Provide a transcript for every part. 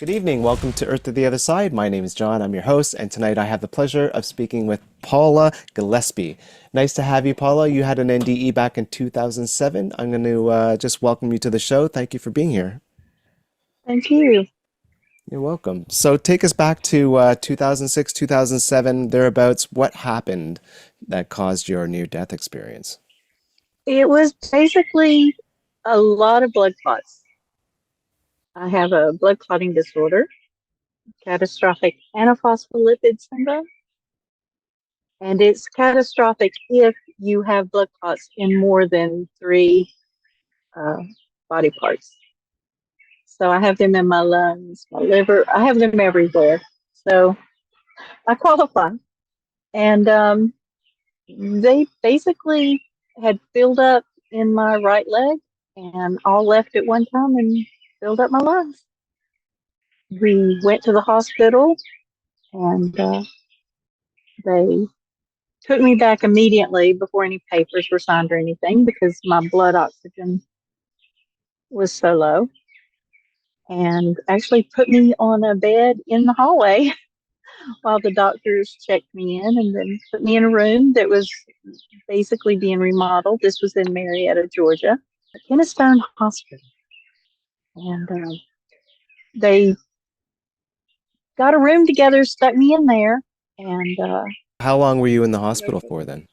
Good evening. Welcome to Earth to the Other Side. My name is John. I'm your host, and tonight I have the pleasure of speaking with Paula Gillespie. Nice to have you, Paula. You had an NDE back in 2007. I'm going to just welcome you to the show. Thank you for being here. Thank you. You're welcome. So take us back to 2006, 2007, thereabouts. What happened that caused your near-death experience? It was basically a lot of blood clots. I have a blood clotting disorder, catastrophic antiphospholipid syndrome, and it's catastrophic if you have blood clots in more than three uh, body parts. So I have them in my lungs, my liver, I have them everywhere. So I qualify. And they basically had filled up in my right leg and all left at one time and filled up my lungs. We went to the hospital and they took me back immediately before any papers were signed or anything because my blood oxygen was so low, and actually put me on a bed in the hallway while the doctors checked me in, and then put me in a room that was basically being remodeled. This was in Marietta, Georgia, Kennestone Hospital. And they got a room together, stuck me in there, and How long were you in the hospital for then?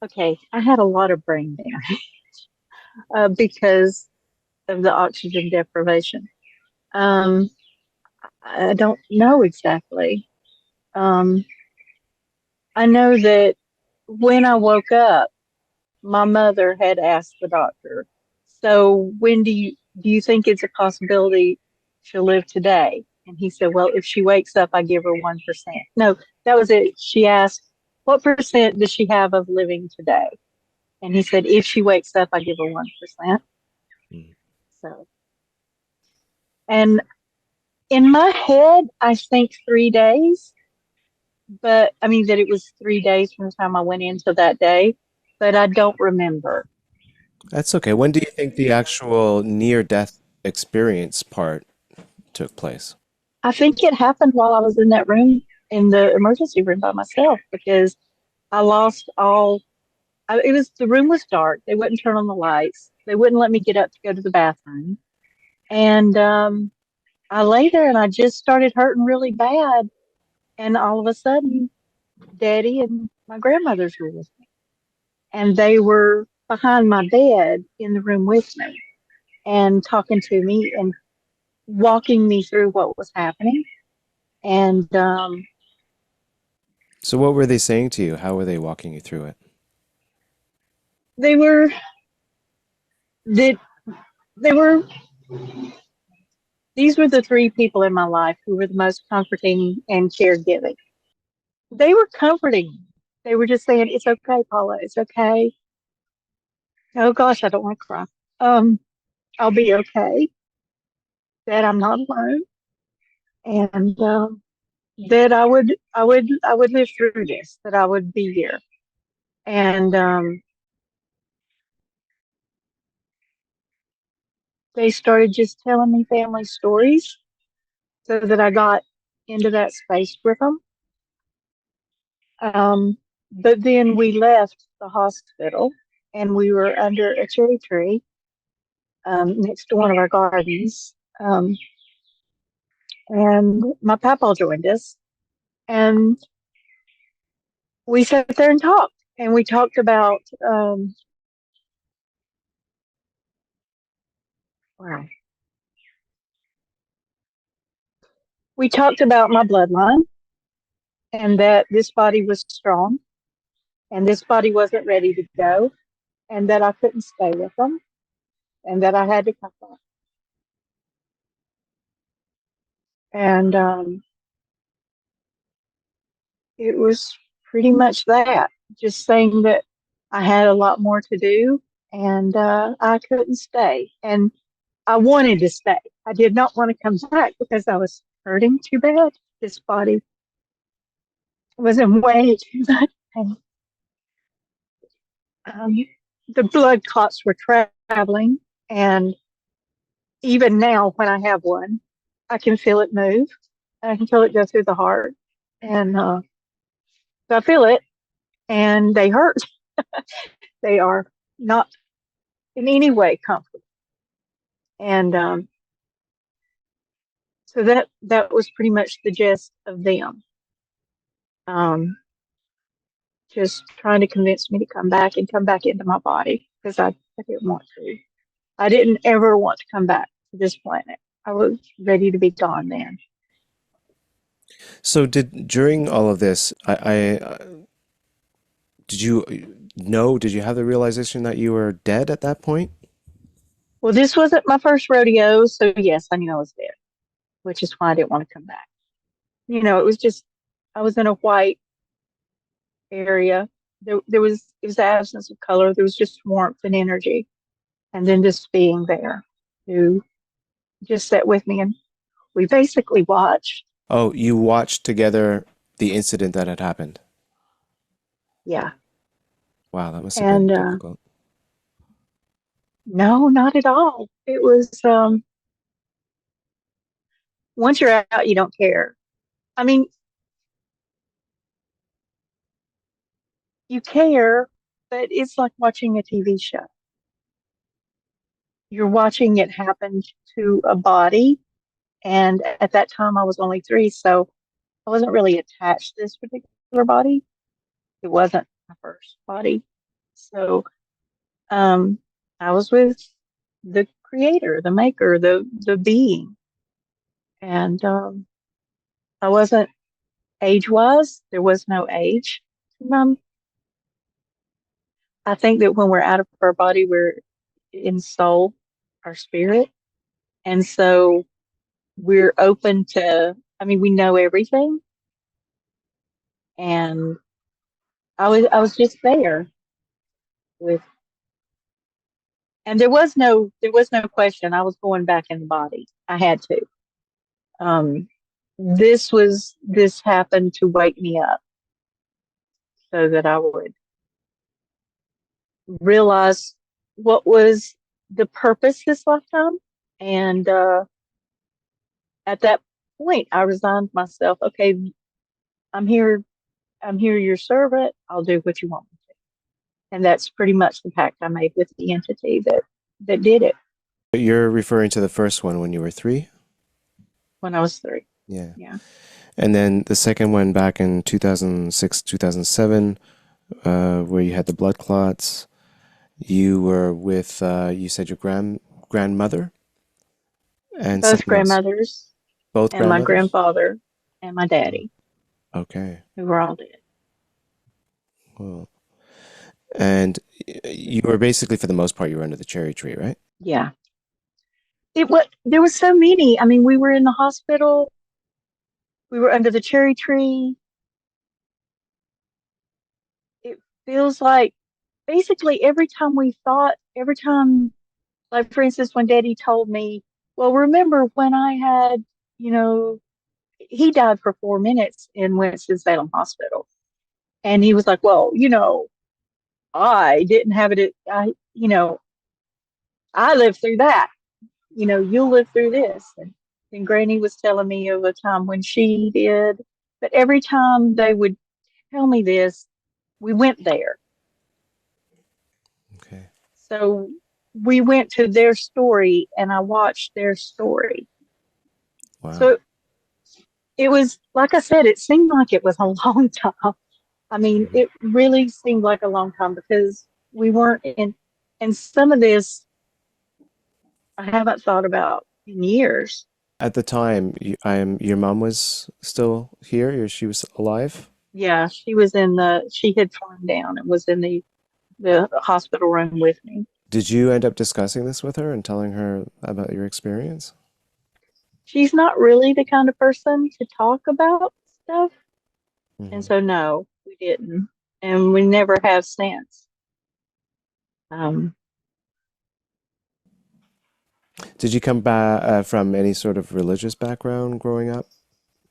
okay, I had a lot of brain damage because of the oxygen deprivation. Um, I don't know exactly. Um, I know that when I woke up, my mother had asked the doctor, "So when do you think it's a possibility she'll live today?" And he said, "Well, if she wakes up, I give her 1%." No, that was it. She asked, "What percent does she have of living today?" And he said, "If she wakes up, I give her 1%." Hmm. So, and in my head, I think 3 days, but I mean that it was 3 days from the time I went into that day, but I don't remember. That's okay. When do you think the actual near-death experience part took place? I think it happened while I was in that room, in the emergency room by myself, because I lost all. It was the room was dark. They wouldn't turn on the lights. They wouldn't let me get up to go to the bathroom, and I lay there and I just started hurting really bad. And all of a sudden, Daddy and my grandmothers were with me, and they were behind my bed in the room with me and talking to me and walking me through what was happening. And So what were they saying to you? How were they walking you through it? they were they, they were these were the three people in my life who were the most comforting and caregiving. They were comforting. They were just saying, "It's okay, Paula. It's okay. Oh gosh, I don't want to cry. Um, I'll be okay. That I'm not alone, and that I would live through this. That I would be here." And they started just telling me family stories so that I got into that space with them. Um, but then we left the hospital and we were under a cherry tree next to one of our gardens. And my papa joined us, and we sat there and talked. And we talked about, wow, we talked about my bloodline and that this body was strong and this body wasn't ready to go and that I couldn't stay with them and that I had to come back. And it was pretty much that, just saying that I had a lot more to do and I couldn't stay. And I wanted to stay. I did not want to come back because I was hurting too bad. This body was in way too much pain. Um, the blood clots were traveling, and even now, when I have one, I can feel it move. I can feel it go through the heart. And so I feel it, and they hurt. They are not in any way comfortable. And so that was pretty much the gist of them. Um, just trying to convince me to come back and come back into my body because I didn't want to. I didn't ever want to come back to this planet. I was ready to be gone then. So during all of this, did you know, did you have the realization that you were dead at that point? Well, this wasn't my first rodeo, so yes, I knew I was dead, which is why I didn't want to come back. It was just I was in a white area. There was it was the absence of color. There was just warmth and energy, and then just being there, who just sat with me, and we basically watched. Oh, you watched together the incident that had happened. Yeah, Wow, that must have been and difficult. no, not at all. It was once you're out, you don't care. I mean, you care, but it's like watching a TV show. You're watching it happen to a body. And at that time, I was only 3, so I wasn't really attached to this particular body. It wasn't my first body. So um, I was with the creator, the maker, the being. And I wasn't age wise, there was no age. I think that when we're out of our body, we're in soul, our spirit. And so we're open to, I mean, we know everything. And I was just there with, and there was no question. I was going back in the body. I had to. Um, this happened to wake me up so that I would realize what was the purpose this lifetime. And at that point, I resigned myself. Okay, I'm here. I'm here, your servant. I'll do what you want me to. And that's pretty much the pact I made with the entity that did it But you're referring to the first one when you were 3? when I was 3. Yeah. Yeah. And then the second one back in 2006, 2007, where you had the blood clots. You were with, you said your grandmother and Both someone else. grandmothers Both and my grandmothers? grandfather and my daddy, Okay. who were all dead. Well, and you were basically, for the most part, you were under the cherry tree, right? Yeah. There was so many. I mean, we were in the hospital, we were under the cherry tree. It feels like basically every time, like for instance, when Daddy told me, well, remember when I had, you know, he died for 4 minutes in Winston-Salem Hospital. And he was like, well, I didn't have it. I lived through that. You'll live through this. And Granny was telling me of a time when she did. But every time they would tell me this, we went there. Okay. So we went to their story and I watched their story. Wow. So it was, like I said, it seemed like it was a long time. I mean, Mhm. it really seemed like a long time because we weren't in, and some of this I haven't thought about in years. At the time, your mom was still here, or she was alive? Yeah, she had fallen down and was in the hospital room with me. Did you end up discussing this with her and telling her about your experience? She's not really the kind of person to talk about stuff. And Hmm. so, no, we didn't. And we never have since. Um, Did you come back from any sort of religious background growing up?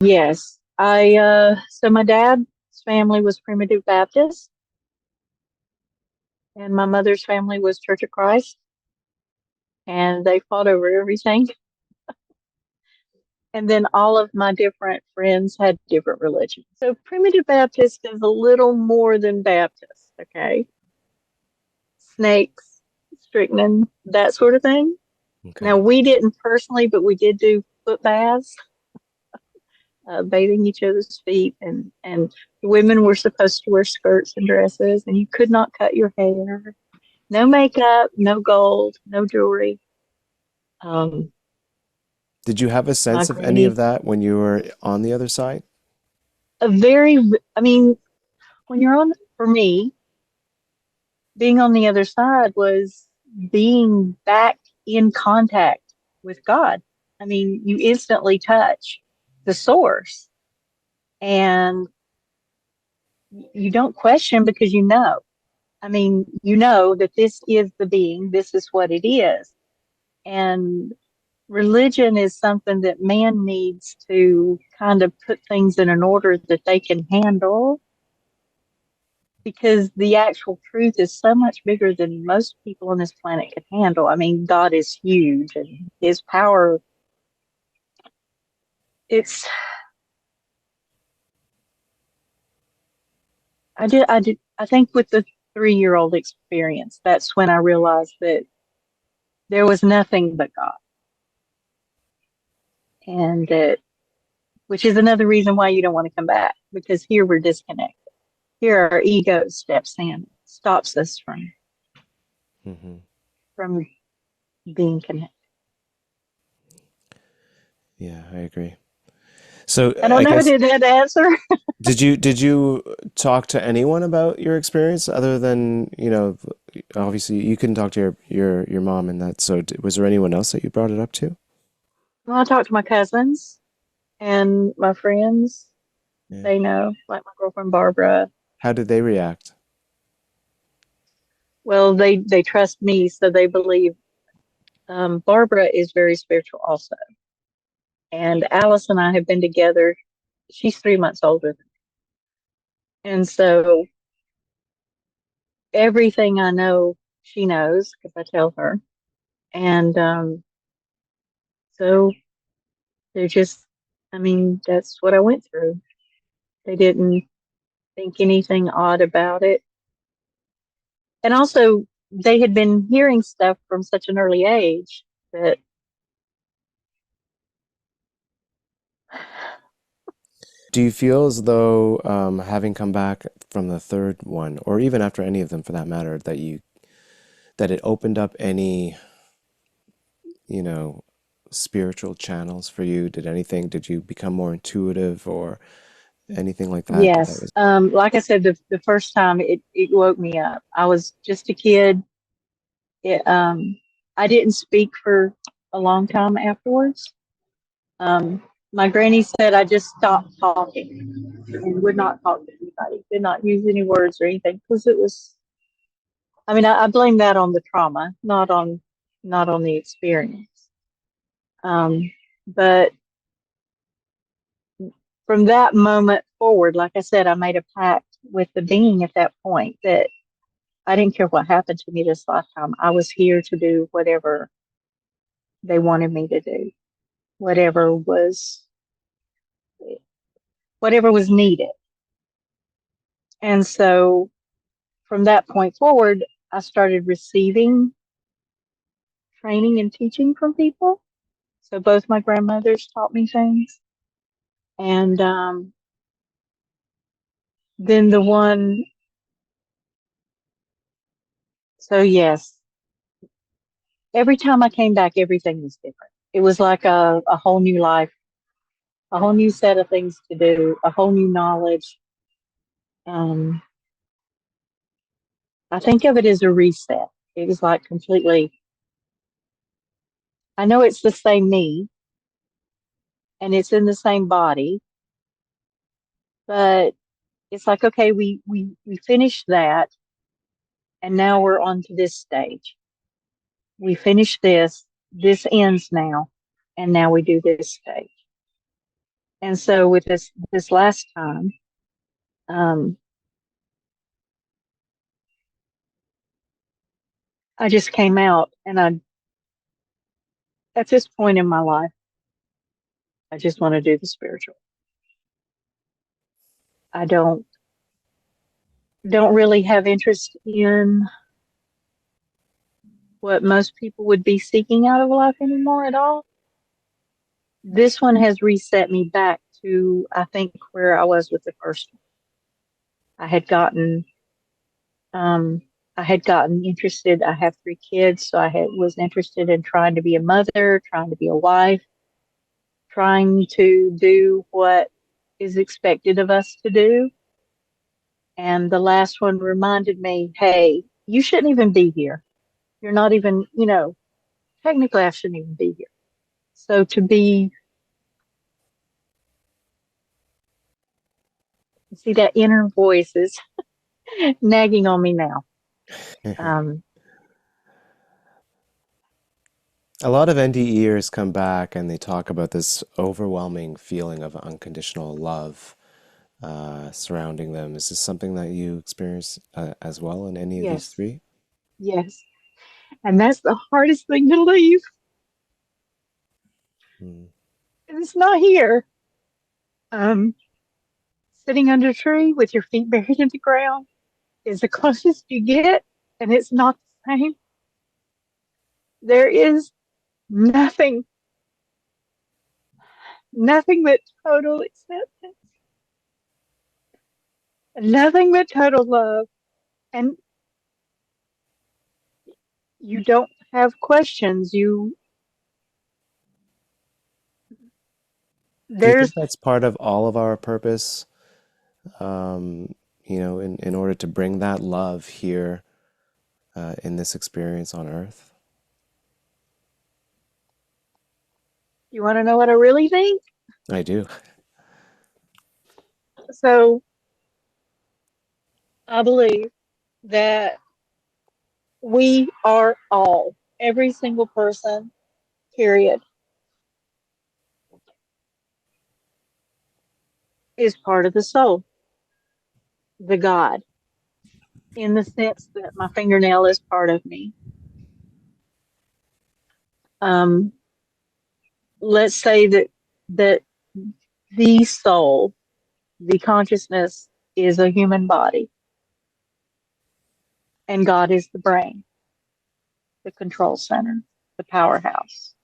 yes, so my dad's family was Primitive Baptist and my mother's family was Church of Christ and they fought over everything. And then all of my different friends had different religions. So primitive Baptist is a little more than Baptist, okay? Snakes, strychnine, that sort of thing. Now, Okay. we didn't personally, but we did do foot baths, bathing each other's feet, and women were supposed to wear skirts and dresses, and you could not cut your hair. No makeup, no gold, no jewelry. Um, Did you have a my sense of any of granny, that when you were on the other side? a very, I mean, when you're on, for me, being on the other side was being back in contact with God. I mean, you instantly touch the source and you don't question because you know. I mean, you know that this is the being, this is what it is. And religion is something that man needs to kind of put things in an order that they can handle because the actual truth is so much bigger than most people on this planet can handle. I mean, God is huge and his power, it's, I think with the 3-year old experience, that's when I realized that there was nothing but God. And that, which is another reason why you don't want to come back because here we're disconnected. Here our ego steps in, stops us Hmm. from being connected. Yeah, I agree. So I don't I know, guess did that answer? did you talk to anyone about your experience other than, obviously you couldn't talk to your mom and that. So was there anyone else that you brought it up to? Well, I talked to my cousins and my friends. Yeah. They know, like my girlfriend Barbara. How did they react? Well, they trust me, so they believe. Barbara is very spiritual also, and Alice and I have been together. She's 3 months older, and so everything I know, she knows because I tell her. And so they're just, I mean, that's what I went through. They didn't think anything odd about it. And also, they had been hearing stuff from such an early age that, Do you feel as though having come back from the third one, or even after any of them for that matter, that it opened up any, you know, spiritual channels for you? Did you become more intuitive or anything like that? That yes, was like I said, the first time it woke me up. I was just a kid. It, I didn't speak for a long time afterwards. Um, my granny said I just stopped talking and would not talk to anybody, did not use any words or anything because it was. I mean, I blame that on the trauma, not on the experience. Um, but from that moment forward, like I said, I made a pact with the being at that point that I didn't care what happened to me this lifetime. I was here to do they wanted me to do, whatever was whatever was needed. And so from that point forward, I started receiving training and teaching from people. So both my grandmothers taught me things. And then the one, so yes, every time I came back, everything was different. It was like a whole new life, a whole new set of things to do, a whole new knowledge. Um, I think of it as a reset. It was like completely, I know it's the same me and it's in the same body, but it's like, okay, we finished that and now we're on to this stage. We finished this ends now, and now we do this stage. And so with this last time, um, I just came out, and I at this point in my life, I just want to do the spiritual. I don't really have interest in what most people would be seeking out of life anymore at all. This one has reset me back to, I think, where I was with the first one. I had gotten, um, I had gotten interested. I have 3 kids, so was interested in trying to be a mother, trying to be a wife, trying to do what is expected of us to do. And the last one reminded me, hey, you shouldn't even be here. You're not even, technically I shouldn't even be here. So to be, see that inner voice is nagging on me now. Um, A lot of NDEers come back and they talk about this overwhelming feeling of unconditional love surrounding them. Is this something that you experience as well in any of these yes, three? yes. And that's the hardest thing to leave. Mm. It's not here. Um, Sitting under a tree with your feet buried in the ground is the closest you get, and it's not the same. There is nothing, nothing but total acceptance, nothing but total love. And you don't have questions. Do you think There's, that's part of all of our purpose? Um, in order to bring that love here in this experience on Earth? you want to know what I really think? I do. So I believe that we are all, every single person, period, is part of the soul, the God, in the sense that my fingernail is part of me. Um, let's say that the soul, the consciousness, is a human body, and God is the brain, the control center, the powerhouse.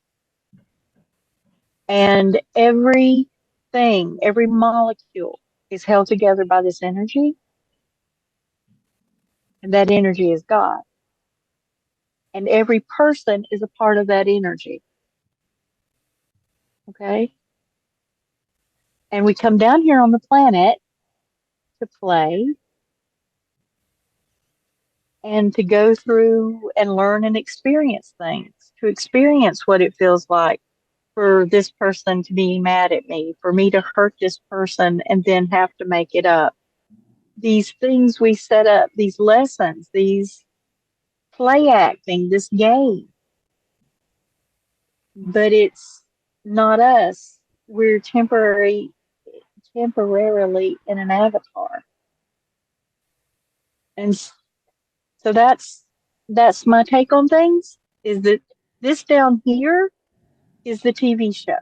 And every molecule is held together by this energy, and that energy is God. And every person is a part of that energy. Okay. And we come down here on the planet to play and to go through and learn and experience things, to experience what it feels like for this person to be mad at me, for me to hurt this person and then have to make it up. These things we set up, these lessons, these play acting, this game, but it's not us. We're temporarily in an avatar. And so that's my take on things, is that this down here is the TV show.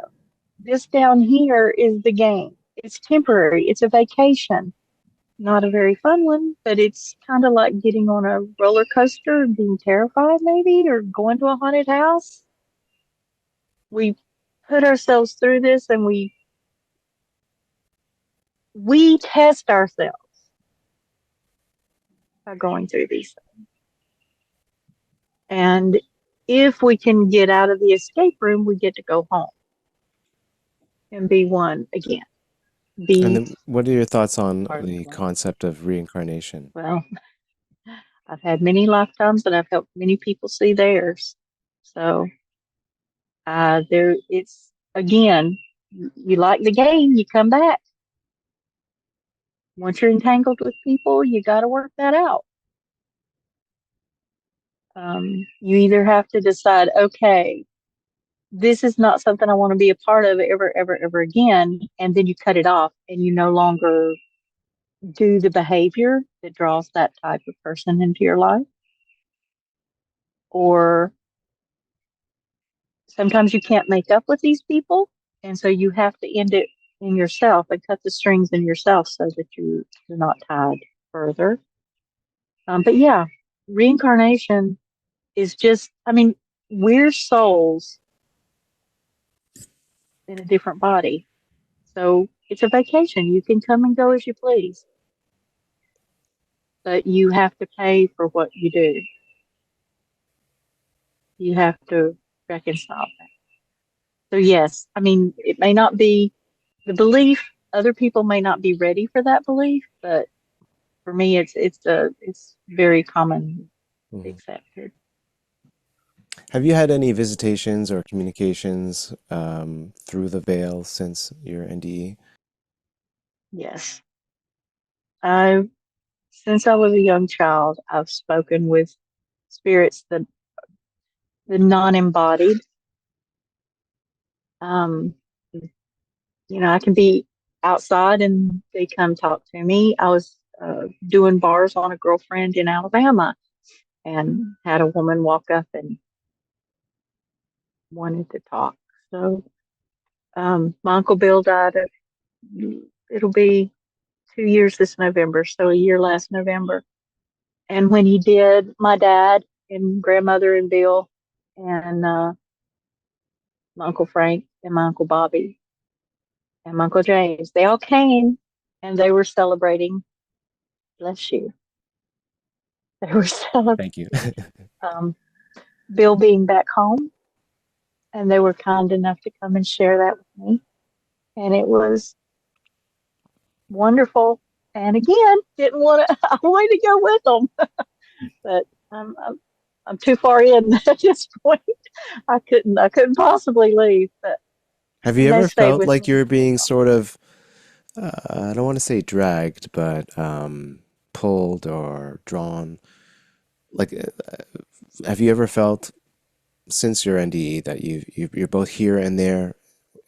This down here is the game. It's temporary. It's a vacation. Not a very fun one, but it's kind of like getting on a roller coaster and being terrified, maybe, or going to a haunted house. We put ourselves through this, and we test ourselves by going through these things. And if we can get out of the escape room, we get to go home and be one again. And Be then what are your thoughts on part of the the club. concept of reincarnation? Well, I've had many lifetimes, and I've helped many people see theirs. So there, it's again, you like the game, you come back. Once you're entangled with people, you got to work that out. You either have to decide, okay, this is not something I want to be a part of ever, ever, ever again, and then you cut it off, and you no longer do the behavior that draws that type of person into your life. Or sometimes you can't make up with these people, And so you have to end it in yourself and cut the strings in yourself so that you're not tied further. But yeah, reincarnation is just, I mean, we're souls in a different body. So it's a vacation. You can come and go as you please, but you have to pay for what you do. You have to reconcile that. So yes, I mean, it may not be the belief. Other people may not be ready for that belief, but for me, it's very common Hmm. accepted. Have you had any visitations or communications through the veil since your NDE? Yes, I since I was a young child, I've spoken with spirits, the non-embodied. Um, I can be outside and they come talk to me. I was doing bars on a girlfriend in Alabama and had a woman walk up and wanted to talk. So my Uncle Bill died. It'll be 2 years this November, so a year last November. And when he did, my dad and grandmother and Bill and my Uncle Frank and my Uncle Bobby and my Uncle James, they all came and they were celebrating. Bless you. They were celebrating Thank you. um, Bill being back home, and they were kind enough to come and share that with me. And it was wonderful. And again, didn't want to. I wanted to go with them, but I'm too far in at this point. I couldn't possibly leave. But Have you and they ever stayed felt with like me you're for a being while. sort of, I don't want to say dragged, but pulled or drawn? Like, have you ever felt since your NDE that you're both here and there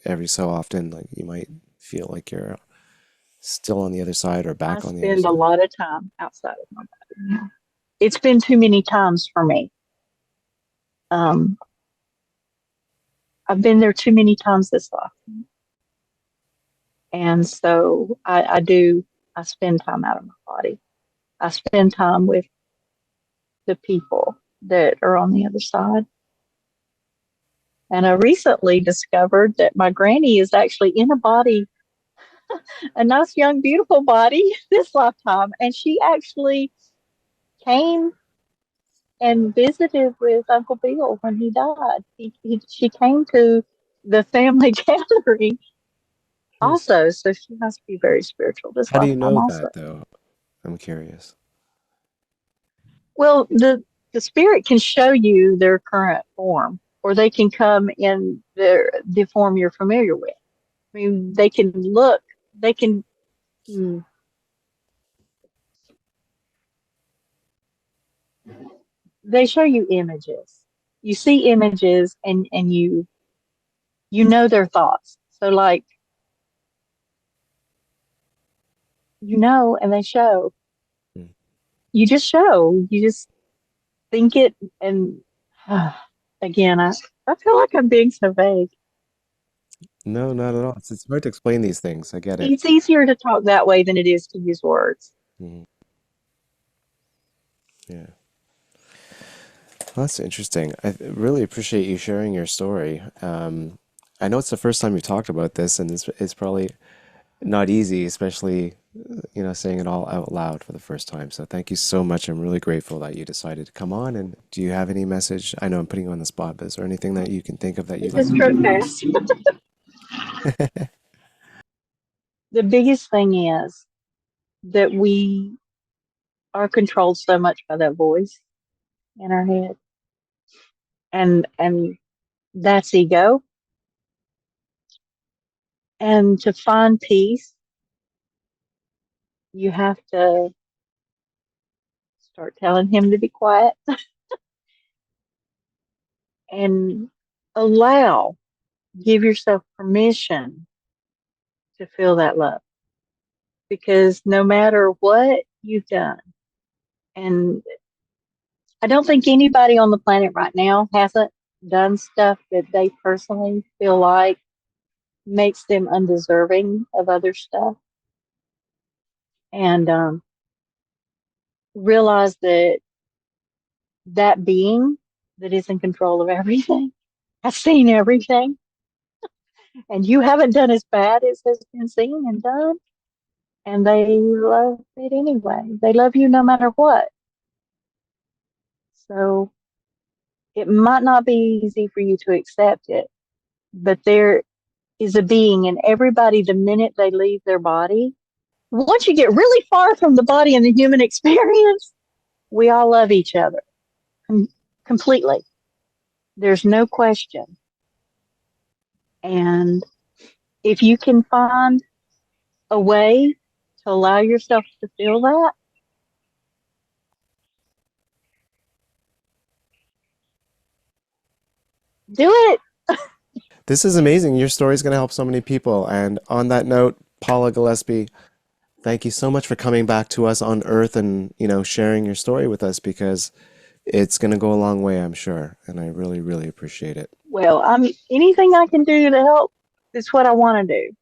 every so often? Like you might feel like you're still on the other side or I back on the other spend a side. lot of time outside of my body. Yeah. It's been too many times for me. Um, I've been there too many times this life, and so I do. I spend time out of my body. I spend time with the people that are on the other side. And I recently discovered that my granny is actually in a body, a nice, young, beautiful body this lifetime. And she actually came and visited with Uncle Bill when he died. She came to the family gathering Hmm. also. So she must be very spiritual this How do you lifetime know also. that though? I'm curious. Well, the spirit can show you their current form, or they can come in the form you're familiar with. I mean, they can look, they can, hmm, they show you images. You see images and you know their thoughts. So like, and they show. Hmm. You just show. You just think it and again, I feel like I'm being so vague. No, not at all. It's hard to explain these things. I get it. It's easier to talk that way than it is to use words. Mhm. Yeah. Well, that's interesting. Really appreciate you sharing your story. I know it's the first time you talked about this, and it's probably not easy, especially, saying it all out loud for the first time. So thank you so much. I'm really grateful that you decided to come on. And do you have any message? I know I'm putting you on the spot, but is there anything that you can think of that you'd It's a like stroke fast. to? The biggest thing is that we are controlled so much by that voice in our head, and that's ego. And to find peace, you have to start telling him to be quiet and allow, give yourself permission to feel that love. Because no matter what you've done, and I don't think anybody on the planet right now hasn't done stuff that they personally feel like makes them undeserving of other stuff. And realize that that being that is in control of everything has seen everything, and you haven't done as bad as has been seen and done, and they love it anyway. They love you no matter what. So it might not be easy for you to accept it, but there is a being in everybody the minute they leave their body. Once you get really far from the body and the human experience, we all love each other completely. There's no question. And if you can find a way to allow yourself to feel that, do it. This is amazing. Your story is going to help so many people. And on that note, Paula Gillespie, thank you so much for coming back to us on Earth and, sharing your story with us because it's going to go a long way, I'm sure. And I really, really appreciate it. Well, anything I can do to help is what I want to do.